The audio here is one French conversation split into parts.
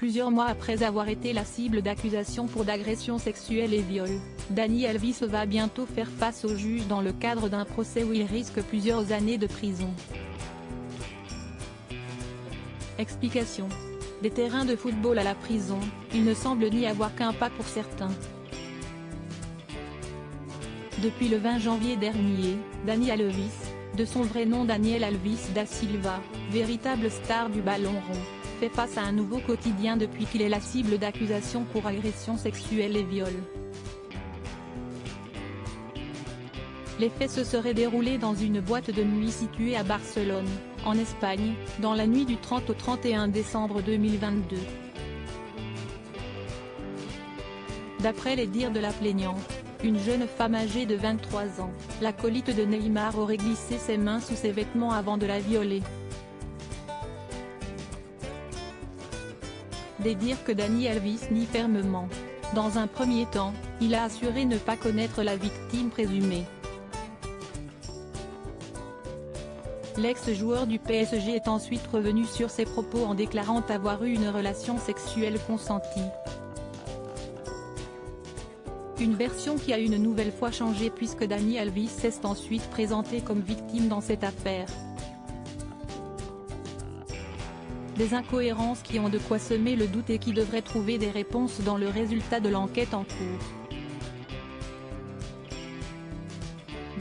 Plusieurs mois après avoir été la cible d'accusations pour d'agressions sexuelles et viol, Dani Alves va bientôt faire face au juge dans le cadre d'un procès où il risque plusieurs années de prison. Explication. Des terrains de football à la prison, il ne semble n'y avoir qu'un pas pour certains. Depuis le 20 janvier dernier, Dani Alves, de son vrai nom Daniel Alves da Silva, véritable star du ballon rond, fait face à un nouveau quotidien depuis qu'il est la cible d'accusations pour agressions sexuelles et viol. Les faits se seraient déroulés dans une boîte de nuit située à Barcelone, en Espagne, dans la nuit du 30 au 31 décembre 2022. D'après les dires de la plaignante, une jeune femme âgée de 23 ans, l'acolyte de Neymar aurait glissé ses mains sous ses vêtements avant de la violer. Des dires que Dani Alves nie fermement. Dans un premier temps, il a assuré ne pas connaître la victime présumée. L'ex-joueur du PSG est ensuite revenu sur ses propos en déclarant avoir eu une relation sexuelle consentie. Une version qui a une nouvelle fois changé puisque Dani Alves s'est ensuite présenté comme victime dans cette affaire. Des incohérences qui ont de quoi semer le doute et qui devraient trouver des réponses dans le résultat de l'enquête en cours.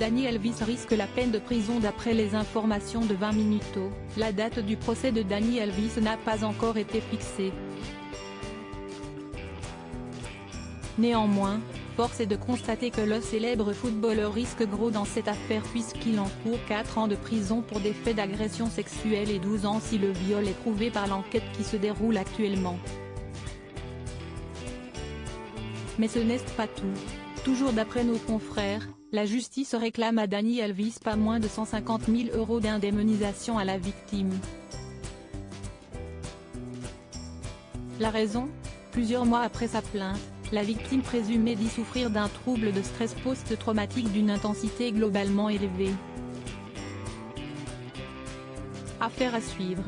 Dani Alves risque la peine de prison d'après les informations de 20 Minuto. La date du procès de Dani Alves n'a pas encore été fixée. Néanmoins, force est de constater que le célèbre footballeur risque gros dans cette affaire puisqu'il encourt 4 ans de prison pour des faits d'agression sexuelle et 12 ans si le viol est prouvé par l'enquête qui se déroule actuellement. Mais ce n'est pas tout. Toujours d'après nos confrères, la justice réclame à Dani Alves pas moins de 150 000 € d'indemnisation à la victime. La raison ? Plusieurs mois après sa plainte, la victime présumée dit souffrir d'un trouble de stress post-traumatique d'une intensité globalement élevée. Affaire à suivre.